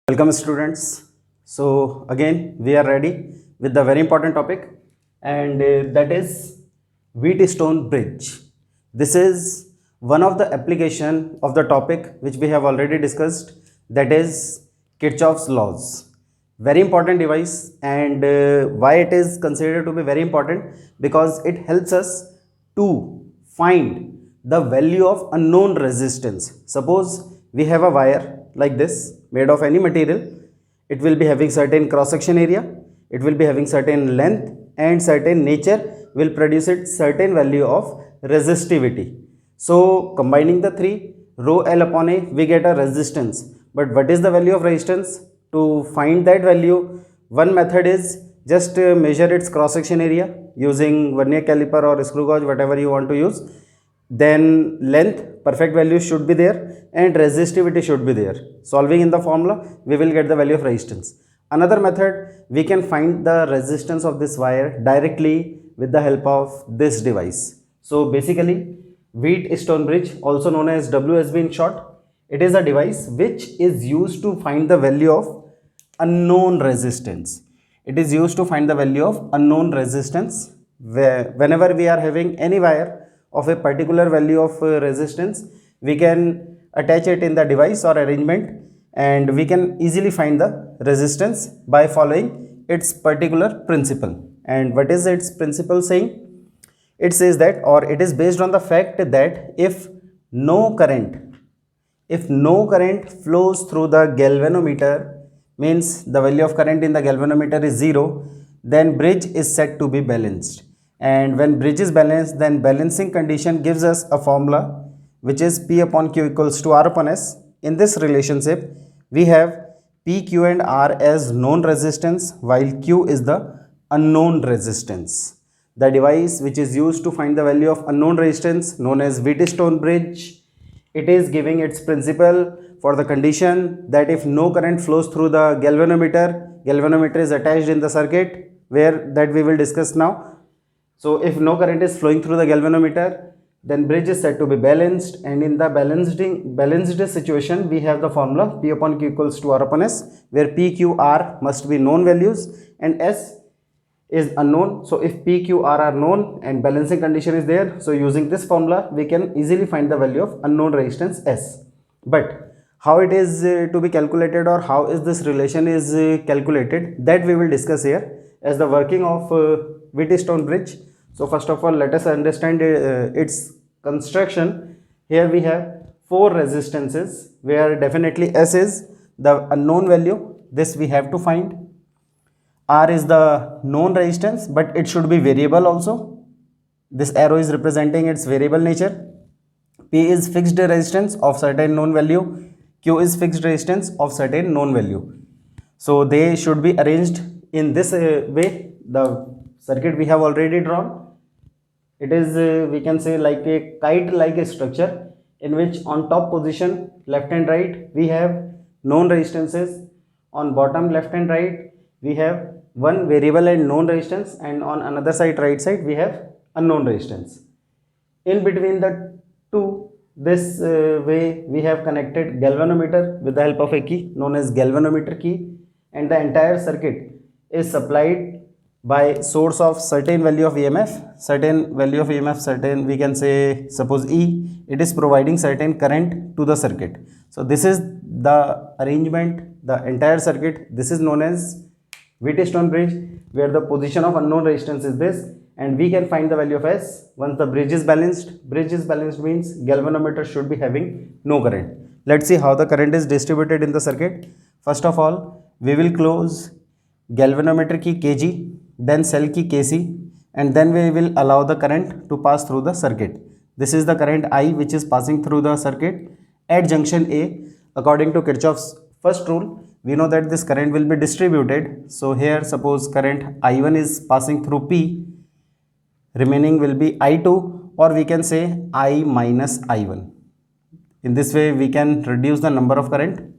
Welcome students. So again we are ready with the very important topic, and that is Wheatstone bridge. This is one of the application of the topic which we have already discussed, that is Kirchhoff's laws. Very important device, and why it is considered to be very important, because it helps us to find the value of unknown resistance. Suppose we have a wire like this made of any material. It will be having certain cross section area, it will be having certain length, and certain nature will produce it certain value of resistivity. So combining the three, rho L upon A, we get a resistance. But what is the value of resistance? To find that value, one method is just measure its cross section area using vernier caliper or screw gauge, whatever you want to use. Then length, perfect value should be there, and resistivity should be there. Solving in the formula, we will get the value of resistance. Another method, we can find the resistance of this wire directly with the help of this device. So basically, Wheatstone bridge, also known as WSB in short, it is a device which is used to find the value of unknown resistance. It is used to find the value of unknown resistance. Whenever we are having any wire of a particular value of resistance, we can attach it in the device or arrangement, and we can easily find the resistance by following its particular principle. And what is its principle saying? It says that, or it is based on the fact that if no current flows through the galvanometer, means the value of current in the galvanometer is 0, then bridge is said to be balanced. And when bridge is balanced, then balancing condition gives us a formula which is P upon Q equals to R upon S. In this relationship, we have P, Q and R as known resistance, while Q is the unknown resistance. The device which is used to find the value of unknown resistance, known as Wheatstone bridge, it is giving its principle for the condition that if no current flows through the galvanometer is attached in the circuit, where that we will discuss now. So if no current is flowing through the galvanometer, then bridge is said to be balanced, and in the balanced situation, we have the formula P upon Q equals to R upon S, where P, Q, R must be known values and S is unknown. So if P, Q, R are known and balancing condition is there, so using this formula, we can easily find the value of unknown resistance S. But how it is to be calculated, or how is this relation is calculated, that we will discuss here as the working of Wheatstone bridge. So first of all, let us understand its construction. Here we have 4 resistances, where definitely S is the unknown value, this we have to find. R is the known resistance, but it should be variable also. This arrow is representing its variable nature. P is fixed resistance of certain known value. Q is fixed resistance of certain known value. So they should be arranged in this way. The circuit we have already drawn. It is we can say like a kite like a structure, in which on top position left and right we have known resistances, on bottom left and right we have one variable and known resistance, and on another side, right side, we have unknown resistance. In between the two, this way we have connected galvanometer with the help of a key known as galvanometer key, and the entire circuit is supplied by source of certain value of EMF, certain we can say, suppose E, it is providing certain current to the circuit. So this is the arrangement, the entire circuit. This is known as Wheatstone bridge, where the position of unknown resistance is this, and we can find the value of S once the bridge is balanced. Bridge is balanced means galvanometer should be having no current. Let's see how the current is distributed in the circuit. First of all, we will close galvanometer key kg, then cell key kc, and then we will allow the current to pass through the circuit. This is the current I which is passing through the circuit at junction A. According to Kirchhoff's first rule, we know that this current will be distributed. So here suppose current I1 is passing through P, remaining will be I2, or we can say I minus I1. In this way we can reduce the number of current.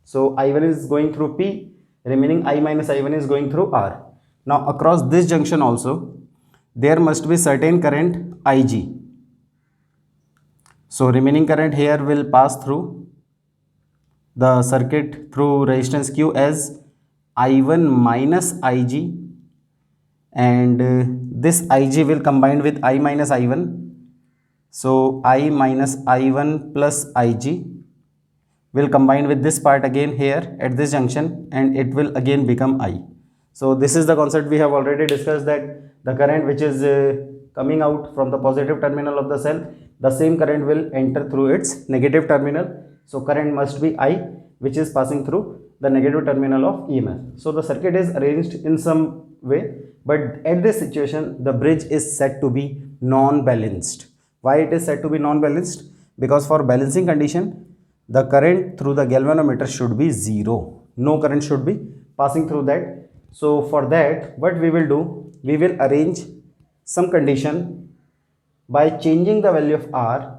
So I1 is going through P, remaining I minus I1 is going through R. Now across this junction also there must be certain current IG. So remaining current here will pass through the circuit through resistance Q as I1 minus Ig, and this Ig will combine with I minus I1. So I minus I1 plus Ig will combine with this part again here at this junction, and it will again become I. So this is the concept we have already discussed, that the current which is coming out from the positive terminal of the cell, the same current will enter through its negative terminal. So current must be I, which is passing through the negative terminal of EMF. So the circuit is arranged in some way, but at this situation the bridge is said to be non-balanced. Why it is said to be non-balanced? Because for balancing condition, the current through the galvanometer should be zero. No current should be passing through that. So for that, what we will do, we will arrange some condition by changing the value of R.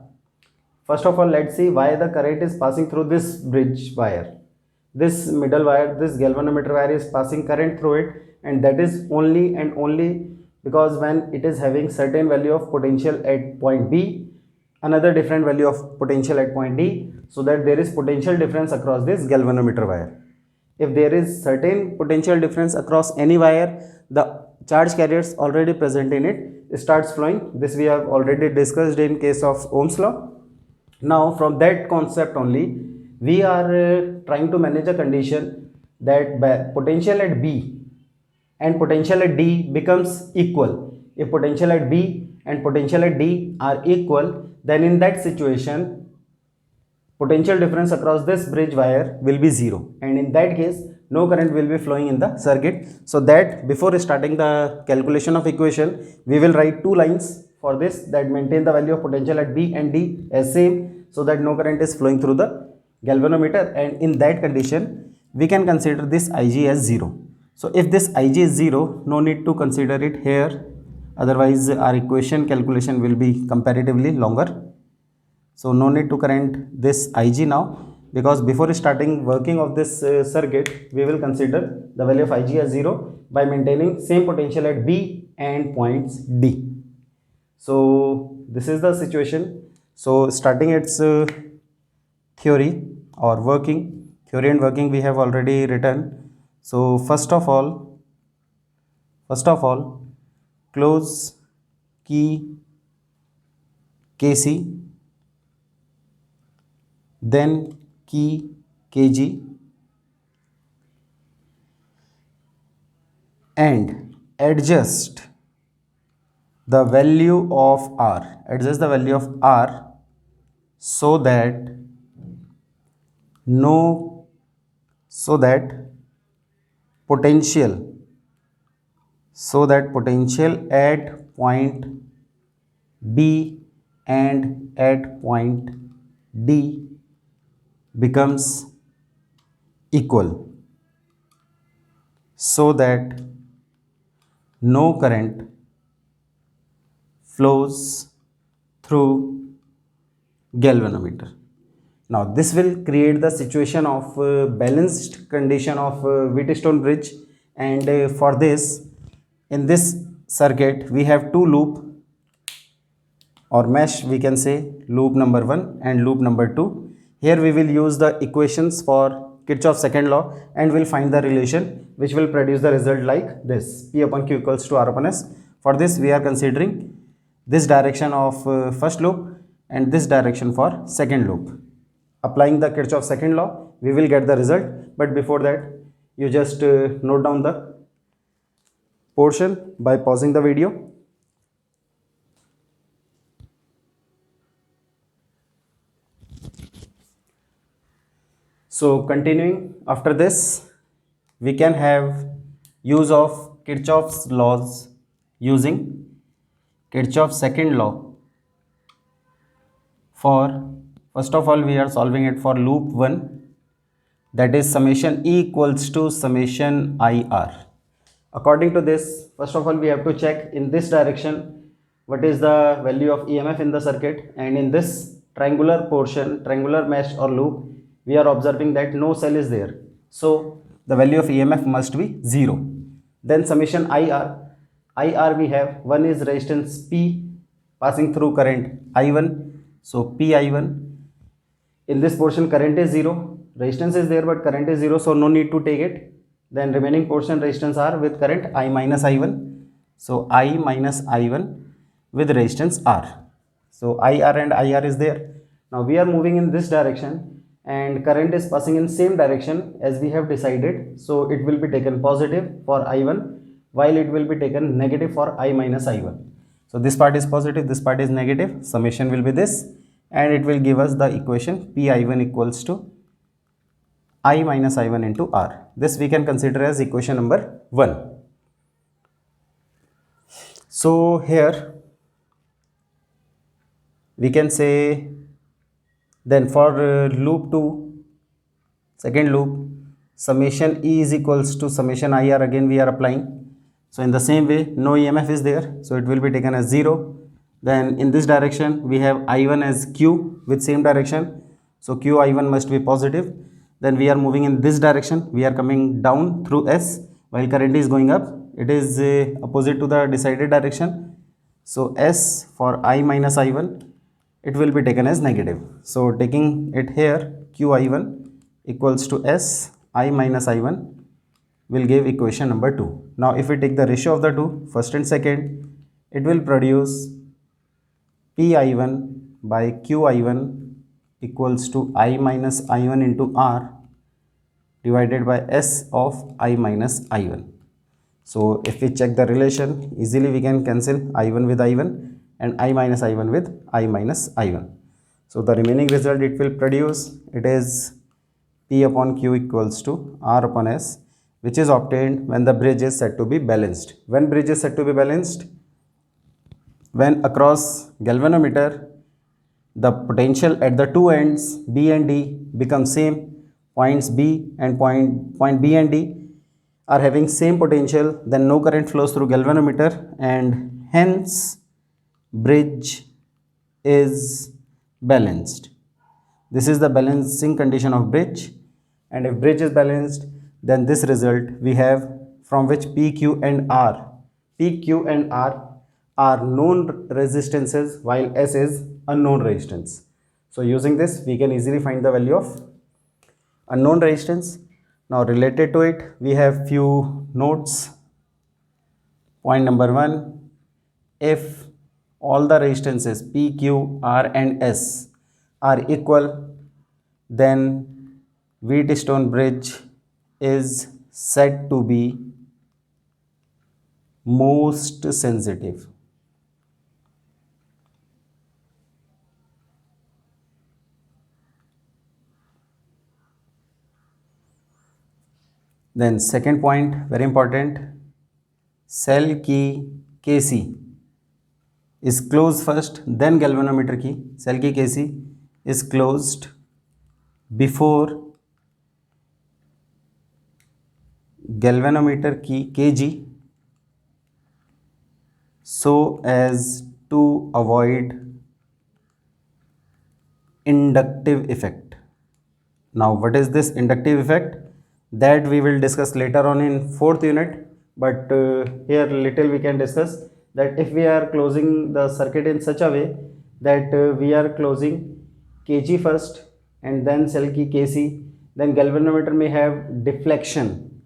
First of all, let's see why the current is passing through this bridge wire. This middle wire, this galvanometer wire is passing current through it, and that is only and only because when it is having certain value of potential at point B, another different value of potential at point D, so that there is potential difference across this galvanometer wire. If there is certain potential difference across any wire, the charge carriers already present in it starts flowing. This we have already discussed in case of Ohm's law. Now from that concept only, we are trying to manage a condition that potential at B and potential at D becomes equal. If potential at B and potential at D are equal, then in that situation potential difference across this bridge wire will be zero, and in that case no current will be flowing in the circuit. So that before starting the calculation of equation, we will write two lines for this that maintain the value of potential at B and D as same, so that no current is flowing through the galvanometer, and in that condition we can consider this Ig as 0. So if this Ig is 0, no need to consider it here, otherwise our equation calculation will be comparatively longer. So no need to current this Ig now, because before starting working of this circuit, we will consider the value of Ig as 0 by maintaining same potential at B and points D. So this is the situation. So starting its theory or working, theory and working we have already written. So first of all, close key Kc, then key Kg, and adjust the value of R. Adjust the value of R so that potential at point B and at point D becomes equal, so that no current flows through galvanometer. Now this will create the situation of balanced condition of Wheatstone bridge, and for this, in this circuit we have two loop or mesh, we can say loop number 1 and loop number 2. Here we will use the equations for Kirchhoff's second law and will find the relation which will produce the result like this: P upon Q equals to R upon S. For this we are considering this direction of first loop and this direction for second loop. Applying the Kirchhoff's second law, we will get the result, but before that you just note down the portion by pausing the video. So continuing after this, we can have use of Kirchhoff's laws using Kirchhoff's second law. For first of all, we are solving it for loop 1, that is summation E equals to summation IR. According to this, first of all we have to check in this direction what is the value of EMF in the circuit, and in this triangular portion, triangular mesh or loop, we are observing that no cell is there, so the value of EMF must be 0. Then summation IR, we have, one is resistance P passing through current I1, so P I1. In this portion current is 0, resistance is there but current is 0, so no need to take it. Then remaining portion resistance R with current I minus I1. So I minus I1 with resistance R. So IR and IR is there. Now we are moving in this direction and current is passing in same direction as we have decided. So it will be taken positive for I1 while it will be taken negative for I minus I1. So this part is positive, this part is negative. Summation will be this and it will give us the equation Pi1 equals to I minus I1 into R. This we can consider as equation number 1. So here we can say then for loop 2, second loop, summation E is equals to summation IR, again we are applying. So in the same way, no EMF is there, so it will be taken as 0. Then in this direction we have I1 as Q with same direction, so Q I1 must be positive. Then we are moving in this direction, we are coming down through S while current is going up. It is opposite to the decided direction, so S for I minus I1, it will be taken as negative. So taking it here, Q I1 equals to S I minus I1 will give equation number 2. Now if we take the ratio of the two, first and second, it will produce Pi1 by Qi1 equals to I minus I1 into R divided by S of I minus I1. So if we check the relation, easily we can cancel I1 with I1 and I minus I1 with I minus I1. So the remaining result it will produce, it is P upon Q equals to R upon S, which is obtained when the bridge is said to be balanced. When bridge is said to be balanced? When across galvanometer the potential at the two ends B and D become same, points B and point B and D are having same potential, then no current flows through galvanometer and hence bridge is balanced. This is the balancing condition of bridge, and if bridge is balanced, then this result we have from which P, Q and R. P, Q and R are known resistances while S is unknown resistance. So using this we can easily find the value of unknown resistance. Now related to it we have few notes. Point number 1, if all the resistances P, Q, R and S are equal, then Wheatstone bridge is said to be most sensitive. Then second point, very important, cell key Kc is closed first, then galvanometer key. Cell key Kc is closed before galvanometer key Kg, so as to avoid inductive effect. Now what is this inductive effect? That we will discuss later on in 4th unit, but here little we can discuss that if we are closing the circuit in such a way that we are closing Kg first and then cell key Kc, then galvanometer may have deflection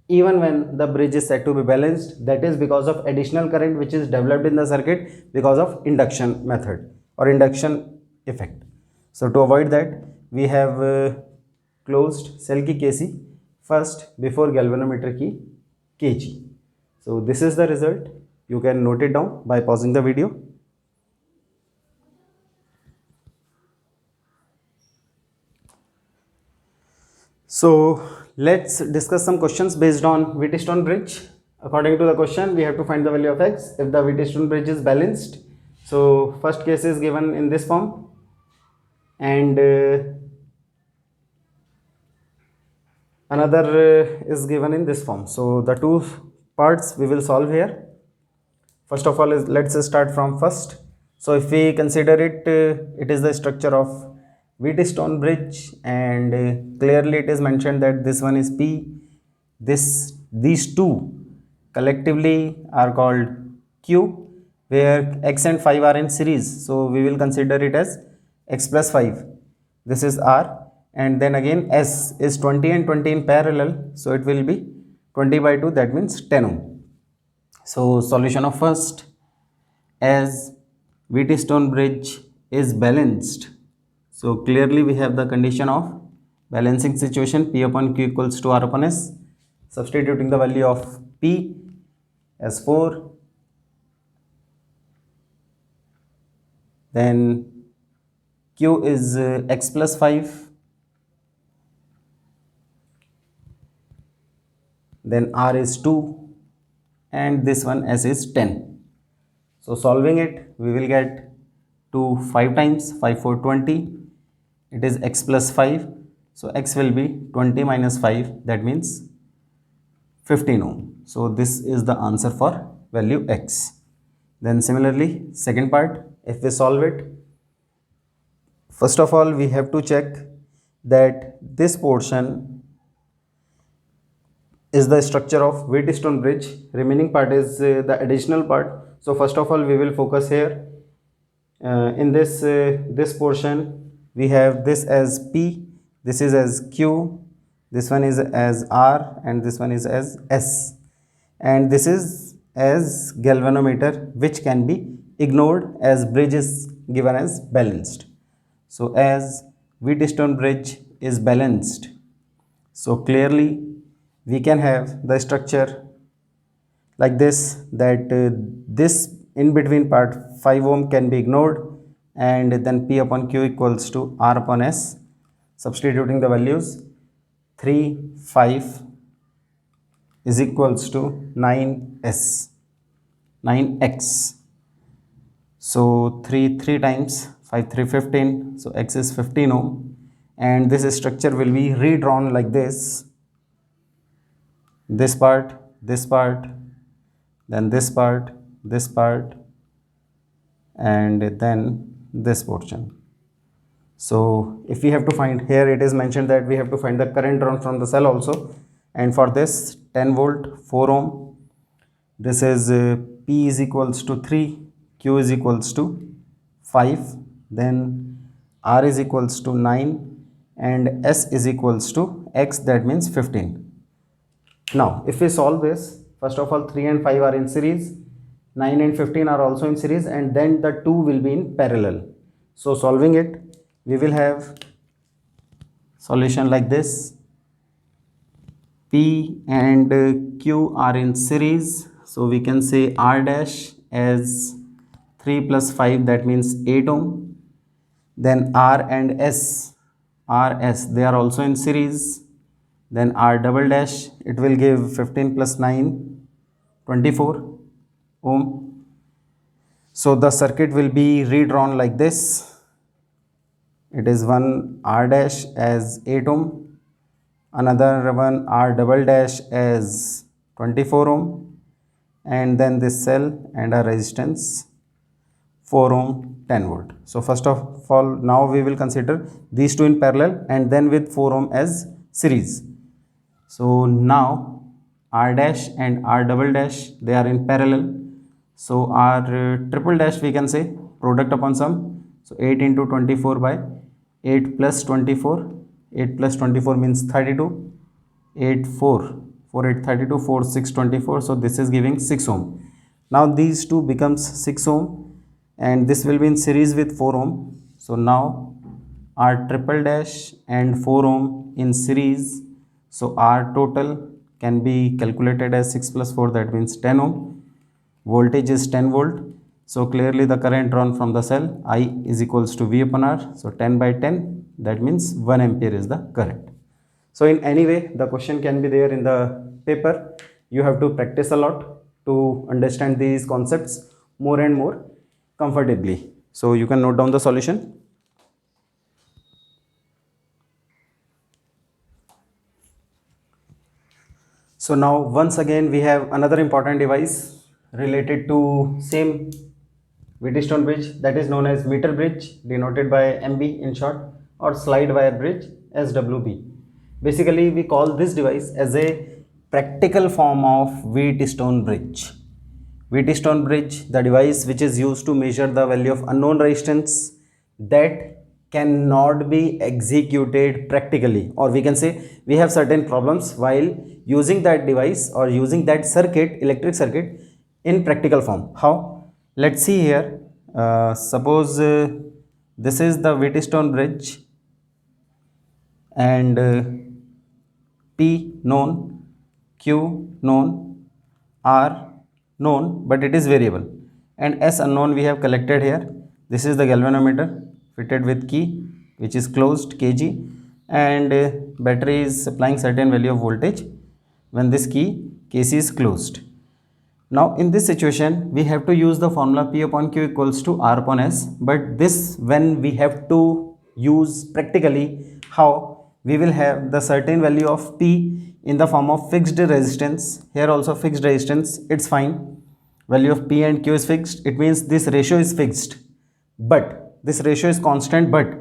even when the bridge is said to be balanced. That is because of additional current which is developed in the circuit because of induction method or induction effect. So to avoid that we have closed cell key Kc first before galvanometer key Kg. So this is the result. You can note it down by pausing the video. So let's discuss some questions based on Wheatstone bridge. According to the question, we have to find the value of x if the Wheatstone bridge is balanced. So first case is given in this form, and another is given in this form. So the two parts we will solve here. First of all, let's start from first. So if we consider it, it is the structure of Wheatstone bridge, and clearly it is mentioned that this one is P. These two collectively are called Q, where x and 5 are in series. So we will consider it as x plus 5. This is R, and then again S is 20 and 20 in parallel, so it will be 20 by 2, that means 10 ohm. So solution of first, as Wheatstone bridge is balanced, so clearly we have the condition of balancing situation, P upon Q equals to R upon S. Substituting the value of P as 4, then Q is x plus 5, then R is 2, and this one S is 10. So solving it, we will get 2 5 times, 5 4 20, it is x plus 5, so x will be 20 minus 5, that means 15 ohm. So this is the answer for value x. Then similarly, second part, if we solve it, first of all we have to check that this portion is the structure of Wheatstone bridge, remaining part is the additional part. So first of all we will focus here in this portion. We have this as P, this is as Q, this one is as R, and this one is as S, and this is as galvanometer, which can be ignored as bridge is given as balanced. So as Wheatstone bridge is balanced, so clearly we can have the structure like this, that this in between part 5 ohm can be ignored, and then P upon Q equals to R upon S. Substituting the values, 3 5 is equals to 9s 9x. So 3 times 5 3 15, so x is 15 ohm, and this structure will be redrawn like this part, then this part, and then this portion. So if we have to find, here it is mentioned that we have to find the current drawn from the cell also, and for this 10 volt 4 ohm, this is P is equals to 3, Q is equals to 5, then R is equals to 9, and S is equals to X, that means 15. Now if we solve this, first of all 3 and 5 are in series, 9 and 15 are also in series, and then the 2 will be in parallel. So solving it, we will have solution like this. P and Q are in series, so we can say R dash as 3 plus 5, that means 8 ohm. Then R and S, they are also in series, then R double dash, it will give 15 plus 9 24 ohm. So the circuit will be redrawn like this. It is one R dash as 8 ohm, another one R double dash as 24 ohm, and then this cell and a resistance 4 ohm 10 volt. So first of all, now we will consider these two in parallel, and then with 4 ohm as series. So now R dash and R double dash, they are in parallel. So R triple dash, we can say product upon sum. So 8 into 24 by 8 plus 24. 8 plus 24 means 32. 8 4 4 8 32, 4 6 24. So this is giving 6 ohm. Now these two becomes 6 ohm, and this will be in series with 4 ohm. So now R triple dash and 4 ohm in series. So R total can be calculated as 6 plus 4, that means 10 ohm. Voltage is 10 volt. So clearly the current drawn from the cell, I is equals to V upon R. So 10 by 10, that means 1 ampere is the current. So in any way the question can be there in the paper. You have to practice a lot to understand these concepts more and more comfortably. So you can note down the solution. So now once again we have another important device related to same Wheatstone bridge, that is known as meter bridge, denoted by MB in short, or slide wire bridge, SWB. Basically we call this device as a practical form of Wheatstone bridge. Wheatstone bridge, the device which is used to measure the value of unknown resistance that cannot be executed practically, or we can say we have certain problems while using that device or using that circuit, electric circuit, in practical form. How? Let's see here. Suppose this is the Wheatstone bridge, and P known, Q known, R known, but it is variable, and S unknown we have collected here. This is the galvanometer fitted with key, which is closed, kg, and battery is supplying certain value of voltage when this key case is closed. Now in this situation we have to use the formula P upon Q equals to R upon S, but this when we have to use practically, how? We will have the certain value of P in the form of fixed resistance. Here also fixed resistance, it's fine. Value of P and Q is fixed, it means this ratio is fixed, but this ratio is constant, but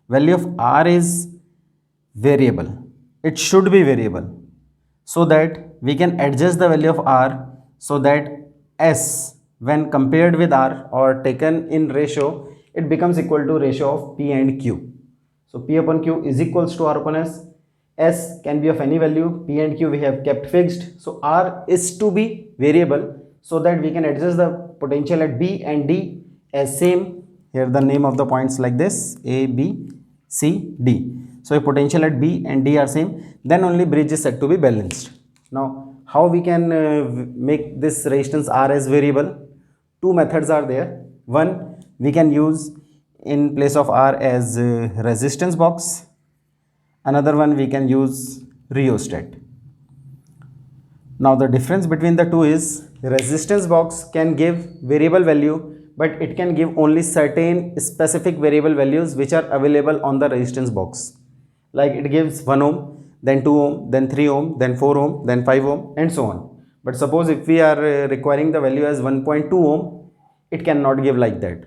value of R is variable. It should be variable, so that we can adjust the value of R, so that S when compared with R or taken in ratio, it becomes equal to ratio of P and Q. So P upon Q is equals to R upon S. S can be of any value, P and Q we have kept fixed, so R is to be variable, so that we can adjust the potential at B and D as same. Here the name of the points like this, A, B, C, D. So if potential at B and D are same, then only bridge is said to be balanced. Now how we can make this resistance R as variable? Two methods are there. One, we can use in place of R as resistance box. Another one, we can use rheostat. Now the difference between the two is resistance box can give variable value, but it can give only certain specific variable values which are available on the resistance box. Like it gives 1 ohm, then 2 ohm, then 3 ohm, then 4 ohm, then 5 ohm, and so on. But suppose if we are requiring the value as 1.2 ohm, it cannot give like that.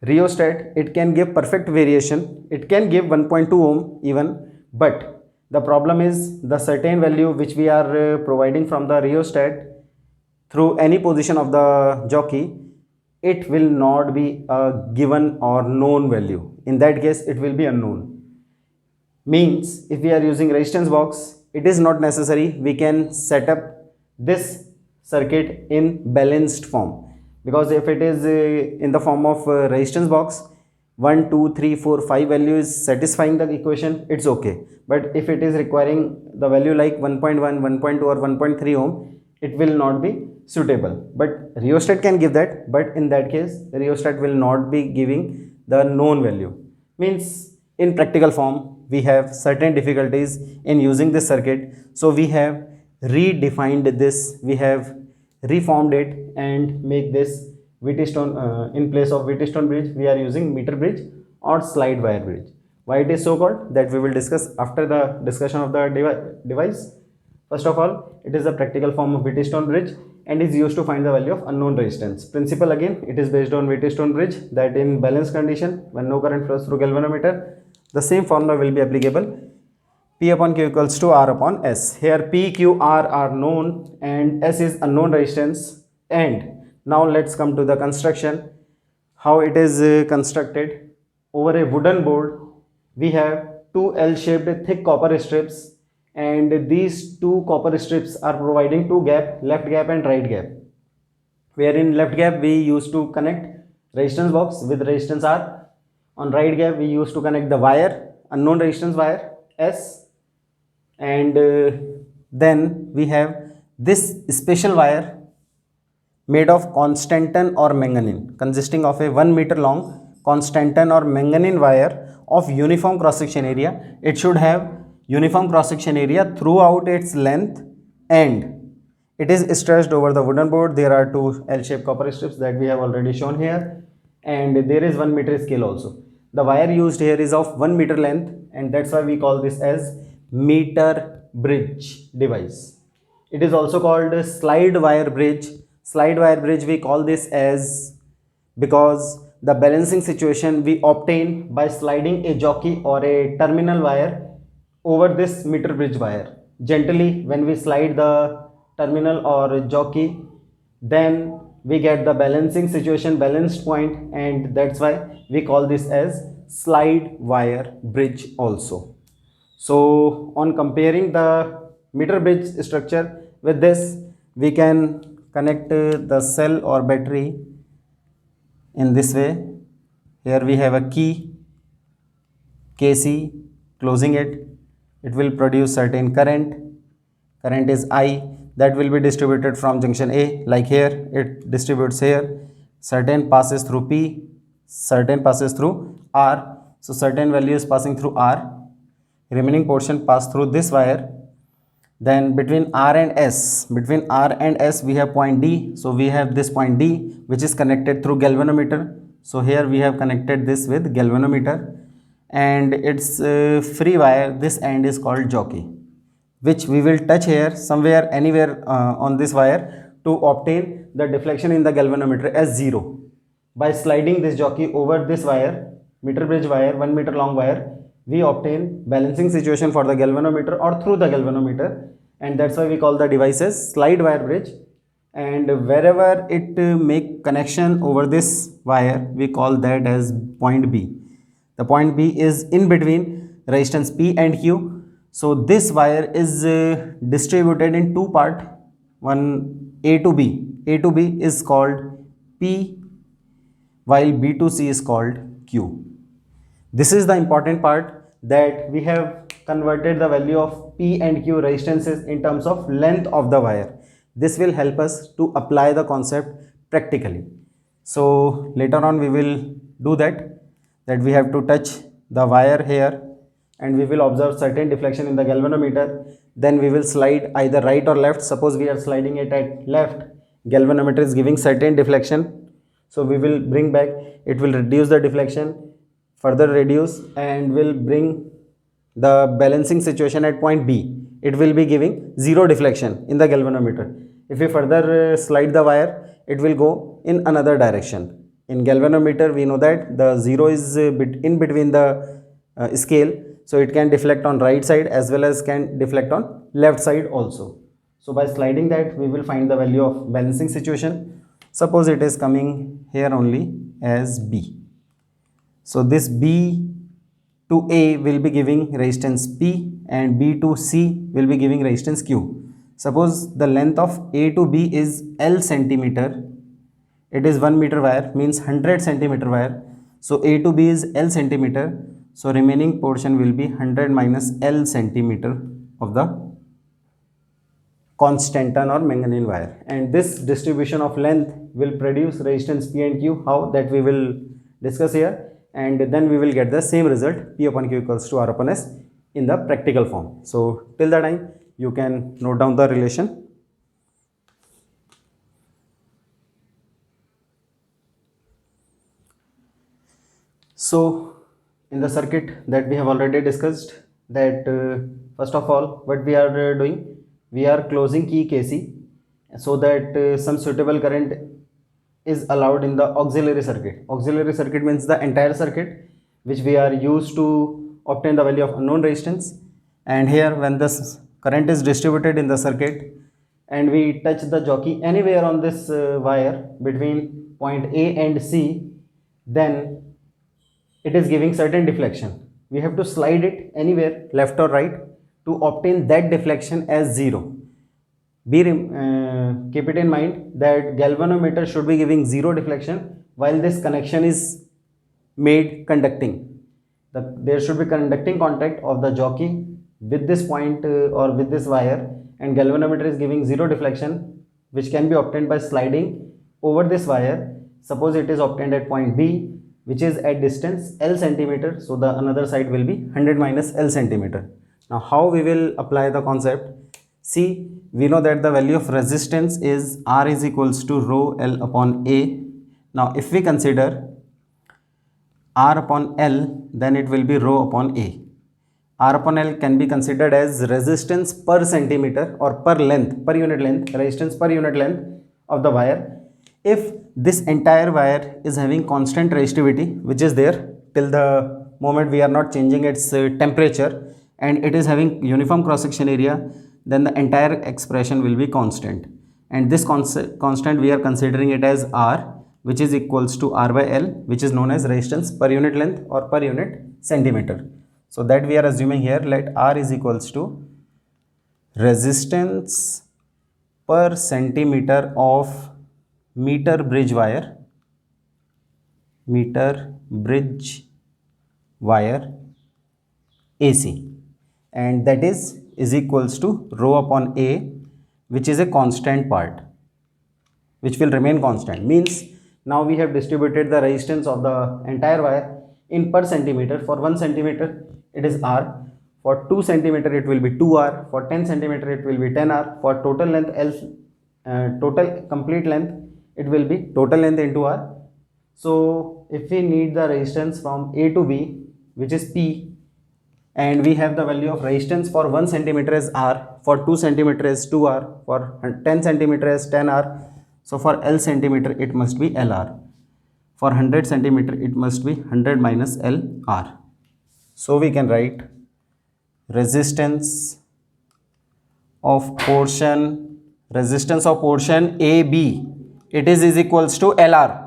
Rheostat, it can give perfect variation, it can give 1.2 ohm even, but the problem is the certain value which we are providing from the rheostat through any position of the jockey, it will not be a given or known value. In that case, it will be unknown. Means if we are using resistance box, it is not necessary we can set up this circuit in balanced form, because if it is in the form of resistance box, 1 2 3 4 5 value is satisfying the equation, it's okay. But if it is requiring the value like 1.1 1.2 or 1.3 ohm, it will not be suitable. But rheostat can give that, but in that case rheostat will not be giving the known value. Means in practical form we have certain difficulties in using this circuit, so we have redefined this, we have reformed it and make this Wheatstone in place of Wheatstone bridge we are using meter bridge or slide wire bridge. Why it is so called, that we will discuss after the discussion of the device. First of all, it is a practical form of Wheatstone bridge and is used to find the value of unknown resistance. Principle again, it is based on Wheatstone bridge, that in balanced condition when no current flows through galvanometer, the same formula will be applicable. P upon Q equals to R upon S. Here P, Q, R are known and S is unknown resistance. And now let's come to the construction, how it is constructed. Over a wooden board, we have two L-shaped thick copper strips, and these two copper strips are providing two gap, left gap and right gap. Where in left gap we used to connect resistance box with resistance R. On right gap we used to connect the wire, unknown resistance wire S, and then we have this special wire made of Constantan or manganese, consisting of a 1 meter long Constantan or manganese wire of uniform cross section area. It should have uniform cross section area throughout its length, and it is stretched over the wooden board. There are two L-shaped copper strips that we have already shown here, and there is 1 meter scale also. The wire used here is of 1 meter length, and that's why we call this as meter bridge device. It is also called a slide wire bridge. Slide wire bridge we call this as because the balancing situation we obtain by sliding a jockey or a terminal wire over this meter bridge wire. Gently when we slide the terminal or jockey, then we get the balancing situation, balanced point, and that's why we call this as slide wire bridge also. So on comparing the meter bridge structure with this, we can connect the cell or battery in this way. Here we have a key KC, closing it, it will produce certain current is I, that will be distributed from junction A, like here it distributes here, certain passes through P, certain passes through R, so certain value is passing through R, remaining portion pass through this wire. Then between R and S we have point D, so we have this point D which is connected through galvanometer, so here we have connected this with galvanometer, and its free wire, this end is called jockey, which we will touch here somewhere anywhere on this wire to obtain the deflection in the galvanometer as 0. By sliding this jockey over this wire, meter bridge wire, 1 meter long wire, we obtain balancing situation for the galvanometer or through the galvanometer, and that's why we call the device as slide wire bridge. And wherever it make connection over this wire, we call that as point B. The point B is in between resistance P and Q. So this wire is distributed in two part, one A to B. A to B is called P, while B to C is called Q. This is the important part, that we have converted the value of P and Q resistances in terms of length of the wire. This will help us to apply the concept practically. So later on we will do that we have to touch the wire here and we will observe certain deflection in the galvanometer. Then we will slide either right or left. Suppose we are sliding it at left, galvanometer is giving certain deflection, so we will bring back, it will reduce the deflection, further reduce, and will bring the balancing situation at point B. It will be giving 0 deflection in the galvanometer. If we further slide the wire, it will go in another direction. In galvanometer we know that the 0 is in between the scale, so it can deflect on right side as well as can deflect on left side also. So by sliding that, we will find the value of balancing situation. Suppose it is coming here only as B. So this B to A will be giving resistance P and B to C will be giving resistance Q. Suppose the length of A to B is L centimeter. It is 1 meter wire, means 100 centimeter wire. So A to B is L centimeter. So remaining portion will be 100 minus L centimeter of the constant ton or manganese wire. And this distribution of length will produce resistance P and Q. How? That we will discuss here. And then we will get the same result, P upon Q equals to R upon S, in the practical form. So till that time you can note down the relation. So in the circuit that we have already discussed, that first of all what we are doing, we are closing key KC so that some suitable current is allowed in the auxiliary circuit. Auxiliary circuit means the entire circuit which we are used to obtain the value of unknown resistance. And here when this current is distributed in the circuit and we touch the jockey anywhere on this wire between point A and C, then it is giving certain deflection. We have to slide it anywhere left or right to obtain that deflection as 0. Keep it in mind that galvanometer should be giving 0 deflection while this connection is made conducting. There should be conducting contact of the jockey with this point or with this wire, and galvanometer is giving 0 deflection, which can be obtained by sliding over this wire. Suppose it is obtained at point B, which is at distance L centimeter, so the another side will be 100 minus L centimeter. Now how we will apply the concept? See, we know that the value of resistance is R is equals to rho L upon A. Now if we consider R upon L, then it will be rho upon A. R upon L can be considered as resistance per centimeter or per length, per unit length, resistance per unit length of the wire. If this entire wire is having constant resistivity, which is there till the moment we are not changing its temperature, and it is having uniform cross section area, then the entire expression will be constant. And this constant we are considering it as R, which is equals to R by L, which is known as resistance per unit length or per unit centimeter. So that we are assuming here, let R is equals to resistance per centimeter of meter bridge wire AC, and that is equals to rho upon A, which is a constant part, which will remain constant. Means now we have distributed the resistance of the entire wire in per centimeter. For 1 centimeter it is R, for 2 centimeter it will be 2R, for 10 centimeter it will be 10R, for total length total complete length it will be total length into R. So if we need the resistance from A to B, which is P, and we have the value of resistance for 1 centimeter as R, for 2 centimeter as 2R, for 10 centimeter as 10R. So for L centimeter it must be LR, for 100 centimeter it must be 100 minus LR. So we can write resistance of portion AB, it is equals to LR,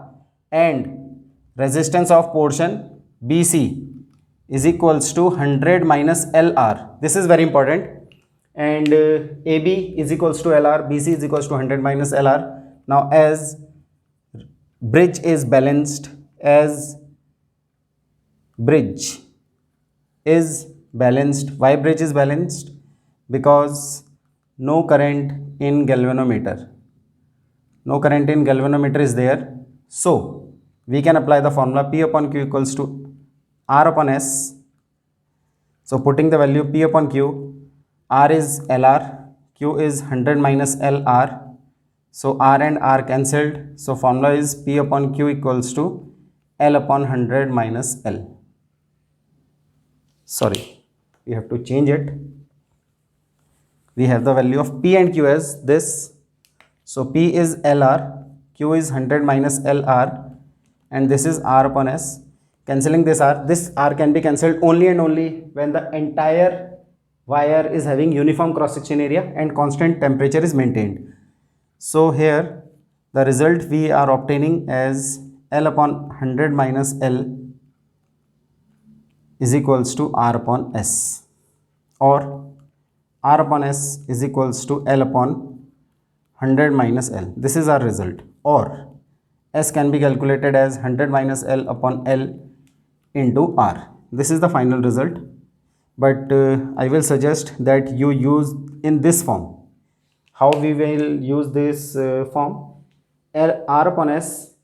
and resistance of portion BC is equals to 100 minus LR. This is very important. And AB is equals to LR, BC is equals to 100 minus LR. Now as bridge is balanced, why bridge is balanced? Because no current in galvanometer is there. So we can apply the formula P upon Q equals to R upon S. So putting the value P upon Q, R is LR, Q is 100 minus LR. So R and R cancelled. So formula is P upon Q equals to L upon 100 minus L. Sorry, we have to change it. We have the value of P and Q as this. So P is LR, Q is 100 minus LR, and this is R upon S. Cancelling this R can be cancelled only and only when the entire wire is having uniform cross section area and constant temperature is maintained. So here the result we are obtaining as L upon 100 minus L is equals to R upon S, or R upon S is equals to L upon 100 minus L. This is our result. Or S can be calculated as 100 minus L upon L into R. This is the final result, but I will suggest that you use in this form. How we will use this form? R upon S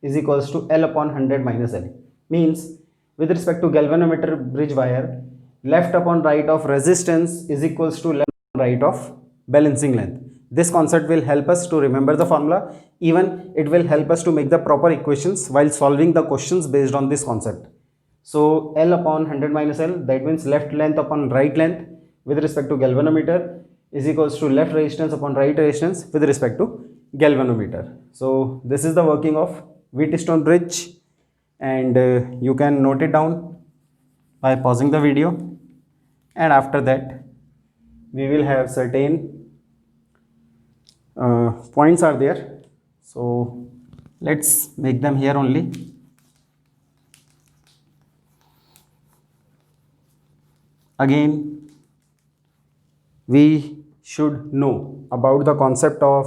is equals to L upon 100 minus L. Means with respect to galvanometer bridge wire, left upon right of resistance is equals to left upon right of balancing length. This concept will help us to remember the formula. Even it will help us to make the proper equations while solving the questions based on this concept. So L upon 100 minus L, that means left length upon right length with respect to galvanometer is equals to left resistance upon right resistance with respect to galvanometer. So this is the working of Wheatstone bridge, and you can note it down by pausing the video, and after that we will have certain points are there. So let's make them here only. Again, we should know about the concept of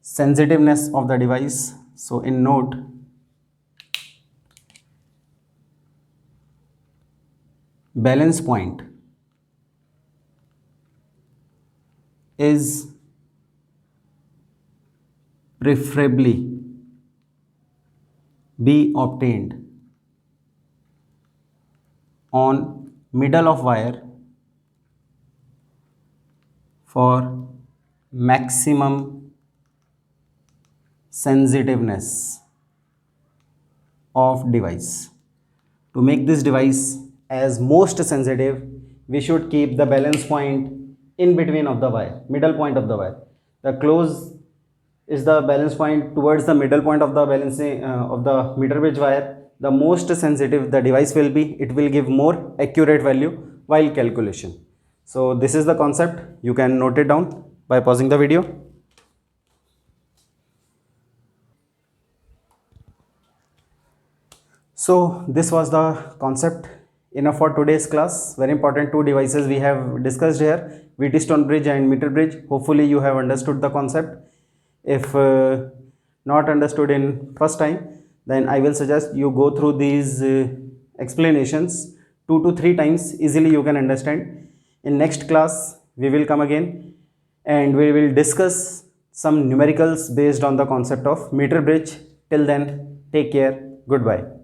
sensitiveness of the device. So in note, balance point is preferably be obtained on middle of wire for maximum sensitiveness of device. To make this device as most sensitive, we should keep the balance point in between of the wire, middle point of the wire. The close is the balance point towards the middle point of the balancing of the meter bridge wire. The most sensitive the device will be, it will give more accurate value while calculation. So this is the concept. You can note it down by pausing the video. So this was the concept. Enough for today's class. Very important two devices we have discussed here, Wheatstone bridge and meter bridge. Hopefully you have understood the concept. If not understood in first time, then I will suggest you go through these explanations 2 to 3 times. Easily you can understand. In next class we will come again and we will discuss some numericals based on the concept of meter bridge. Till then, take care. Goodbye.